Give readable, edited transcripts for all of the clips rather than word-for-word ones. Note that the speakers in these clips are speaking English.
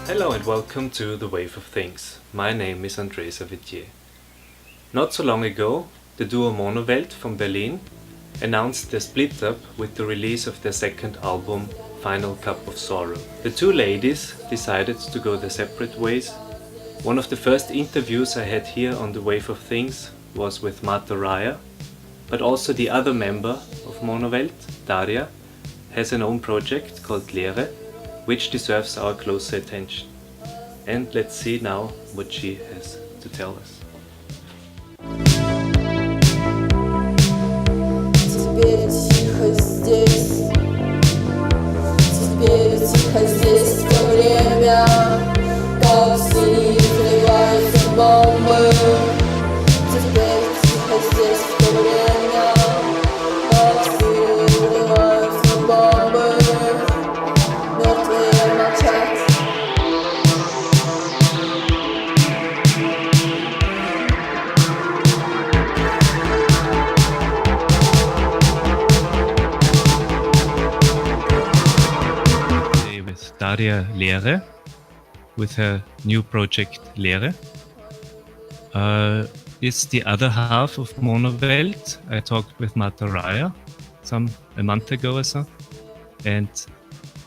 Hello and welcome to The Wave of Things. My name is André Savitier. Not so long ago, the duo Monowelt from Berlin announced their split up with the release of their second album, Final Cup of Sorrow. The two ladies decided to go their separate ways. One of the first interviews I had here on The Wave of Things was with Marta Raya, but also the other member of Monowelt, Daria, has an own project called LEERE, which deserves our closer attention. And let's see now what she has to tell us. Теперь тихо здесь, теперь тихо здесь в то время, как в синий взрываются бомбы. Теперь тихо здесь в то время, как в синий взрываются бомбы. Мертвые молчат. Today with Daria LEERE, with her new project LEERE. It's the other half of Monowelt. I talked with Marta Raya a month ago or so. And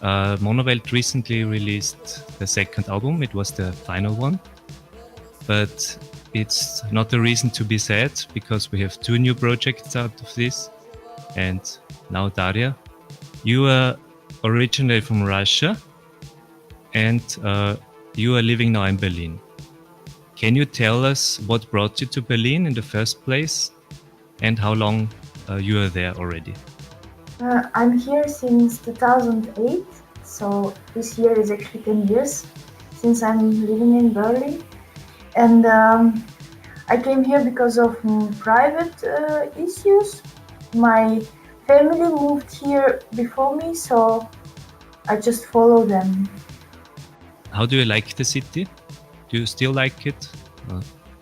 Monowelt recently released the second album. It was the final one. But it's not a reason to be sad, because we have two new projects out of this. And now Daria, you are originally from Russia, and you are living now in Berlin. Can you tell us what brought you to Berlin in the first place, and how long you are there already? I'm here since 2008, so this year is actually 10 years since I'm living in Berlin. And I came here because of private issues. My family moved here before me, so I just follow them. How do you like the city? Do you still like it?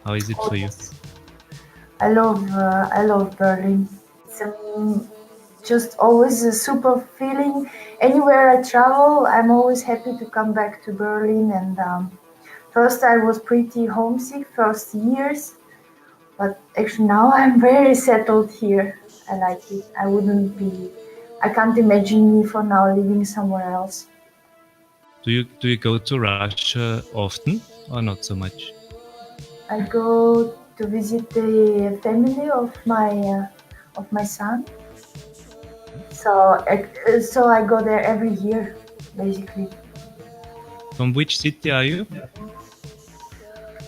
How is it for you? I love Berlin. It's just always a super feeling. Anywhere I travel, I'm always happy to come back to Berlin. And first I was pretty homesick first years, but actually now I'm very settled here. I like it. I can't imagine me for now living somewhere else. Do you go to Russia often, or not so much? I go to visit the family of my son. So I go there every year, basically. From which city are you?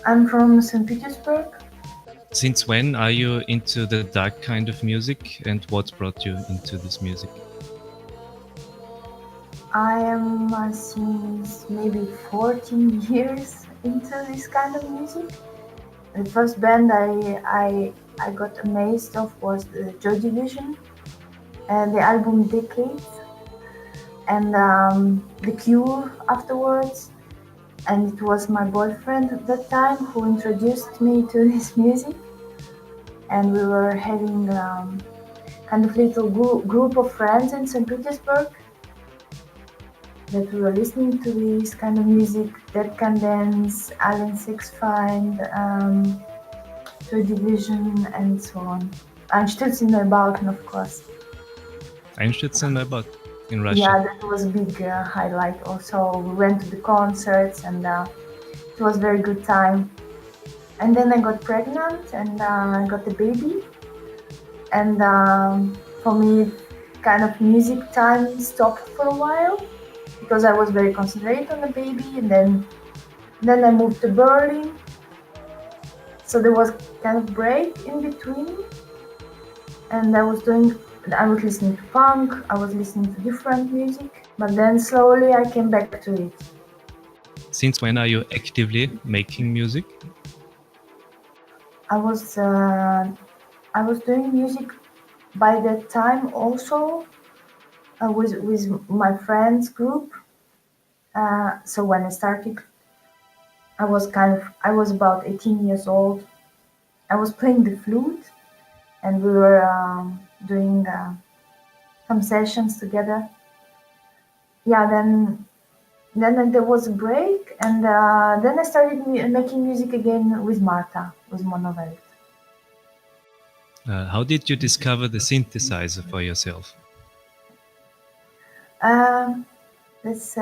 I'm from St. Petersburg. Since when are you into the dark kind of music, and what brought you into this music? I am since maybe 14 years into this kind of music. The first band I got amazed of was the Joy Division and the album Decades, and The Cure afterwards. And it was my boyfriend at that time who introduced me to this music. And we were having kind of little group of friends in St. Petersburg that we were listening to this kind of music, Dead Can Dance, Alien Six Find, Joy Division, and so on. Einstürzen of course. Einstürzen in Russia. Yeah, that was a big highlight also. We went to the concerts, and it was a very good time. And then I got pregnant, and I got a baby. And for me, kind of music time stopped for a while, because I was very concentrated on the baby. And then I moved to Berlin. So there was kind of break in between. And I was listening to punk, I was listening to different music, but then slowly I came back to it. Since when are you actively making music? I was doing music by that time also with my friends group. So when I started, I was about 18 years old. I was playing the flute, and we were doing some sessions together. Yeah, then Then there was a break, and then I started making music again with Marta, with Monovelt. How did you discover the synthesizer for yourself? That's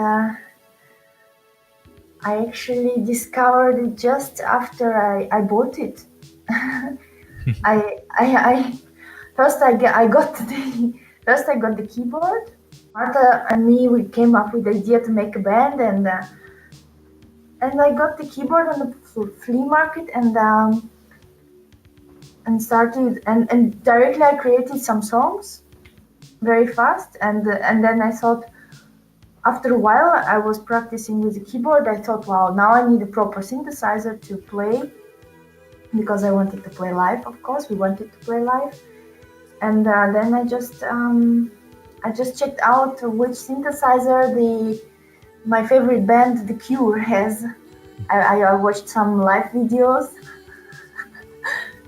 I actually discovered it just after I bought it. I first I got the keyboard. Marta and me, we came up with the idea to make a band, and I got the keyboard on the flea market, and started and directly I created some songs very fast, and then I thought, after a while I was practicing with the keyboard, I thought, wow, now I need a proper synthesizer to play, because I wanted to play live. Of course, we wanted to play live, and then I just checked out which synthesizer my favorite band, The Cure, has. I watched some live videos,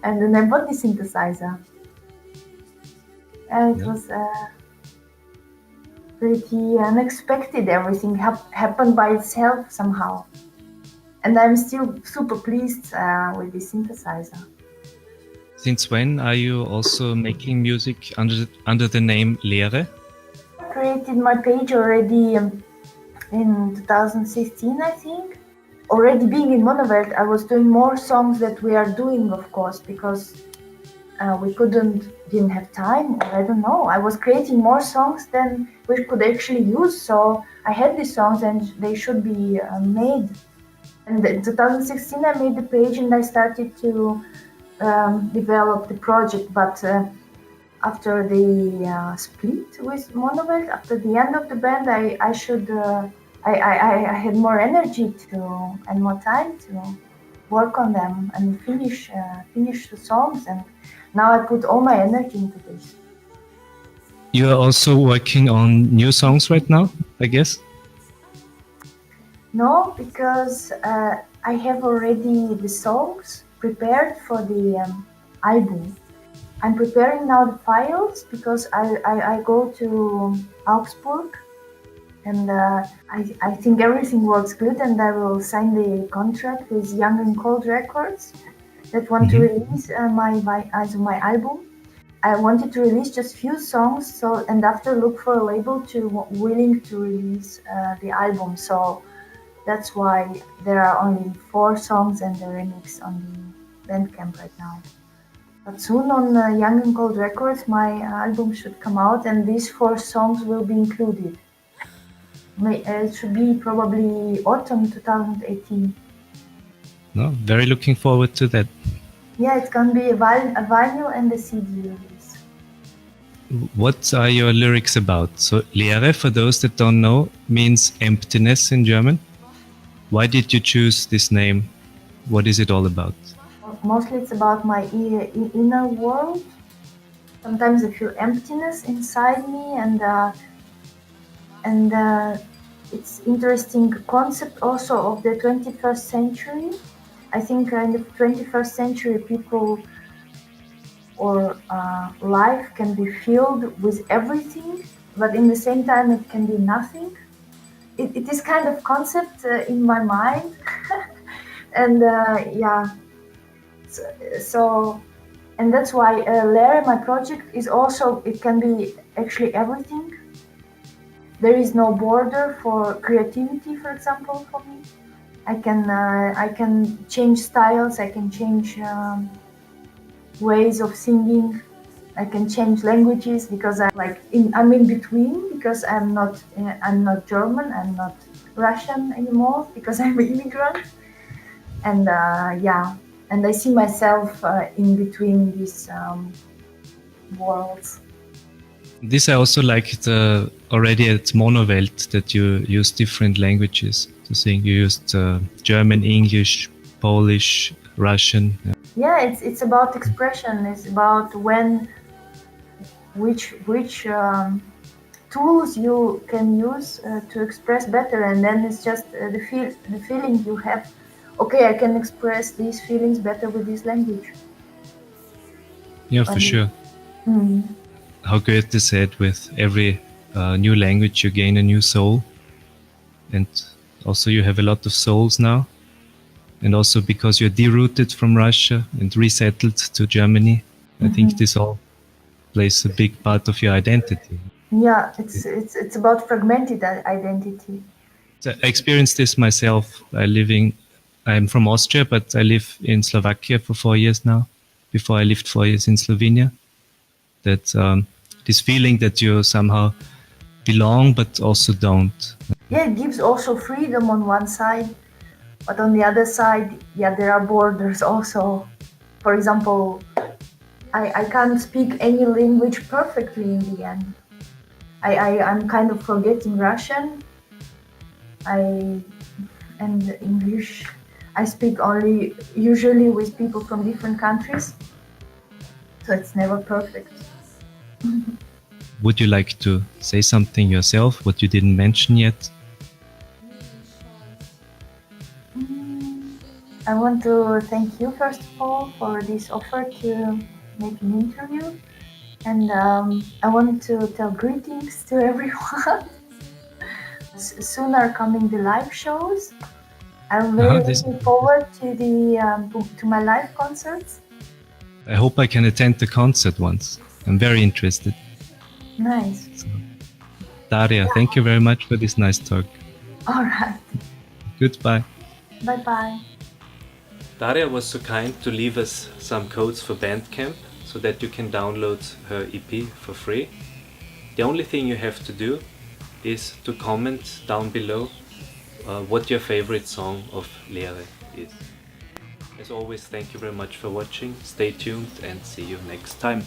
and then I bought the synthesizer, and it was pretty unexpected. Everything happened by itself somehow, and I'm still super pleased with the synthesizer. Since when are you also making music under the name LEERE? I created my page already in 2016, I think. Already being in Monovelt, I was doing more songs that we are doing, of course, because we didn't have time, or I don't know. I was creating more songs than we could actually use, so I had these songs and they should be made. And in 2016 I made the page and I started to develop the project, but after the split with Monovelt, after the end of the band, I had more energy and more time to work on them and finish the songs, and now I put all my energy into this. You are also working on new songs right now, I guess? No, because I have already the songs prepared for the album. I'm preparing now the files because I go to Augsburg, and I think everything works good, and I will sign the contract with Young and Cold Records that want to release my album. I wanted to release just few songs, and after look for a label willing to release the album. So that's why there are only 4 songs and the remix on the Bandcamp right now. But soon on Young and Cold Records, my album should come out, and these 4 songs will be included. It should be probably autumn 2018. No, very looking forward to that. Yeah, it's gonna be a vinyl and a CD release. What are your lyrics about? So Leere, for those that don't know, means emptiness in German. Why did you choose this name? What is it all about? Mostly it's about my inner world. Sometimes I feel emptiness inside me, and it's interesting concept also of the 21st century. I think in the 21st century, people or life can be filled with everything, but in the same time it can be nothing. It is kind of concept in my mind, and yeah. So, and that's why LEERE, my project, is also, it can be actually everything. There is no border for creativity, for example, for me. I can change styles, I can change ways of singing, I can change languages, because I'm in between, because I'm not German, I'm not Russian anymore, because I'm an immigrant, and yeah. And I see myself in between these worlds. This I also liked already at Monovelt, that you use different languages to sing. You used German, English, Polish, Russian. Yeah, it's about expression. It's about which tools you can use to express better, and then it's just the feeling you have. Okay, I can express these feelings better with this language. Yeah, for sure. How Goethe said, with every new language you gain a new soul. and also you have a lot of souls now, and also because you're derooted from Russia and resettled to Germany. I think this all plays a big part of your identity. Yeah, it's about fragmented identity. So I experienced this myself. I'm from Austria, but I live in Slovakia for 4 years now. Before I lived 4 years in Slovenia. That this feeling that you somehow belong, but also don't. Yeah, it gives also freedom on one side, but on the other side, yeah, there are borders also. For example, I can't speak any language perfectly in the end. I'm kind of forgetting Russian. And English. I speak only usually with people from different countries, so it's never perfect. Would you like to say something yourself, what you didn't mention yet? I want to thank you first of all for this offer to make an interview, and I want to tell greetings to everyone. Soon are coming the live shows. I'm very looking forward to to my live concerts. I hope I can attend the concert once. I'm very interested. Nice. So, Daria, thank you very much for this nice talk. All right. Goodbye. Bye-bye. Daria was so kind to leave us some codes for Bandcamp so that you can download her EP for free. The only thing you have to do is to comment down below what your favorite song of LEERE is. As always, thank you very much for watching, stay tuned and see you next time.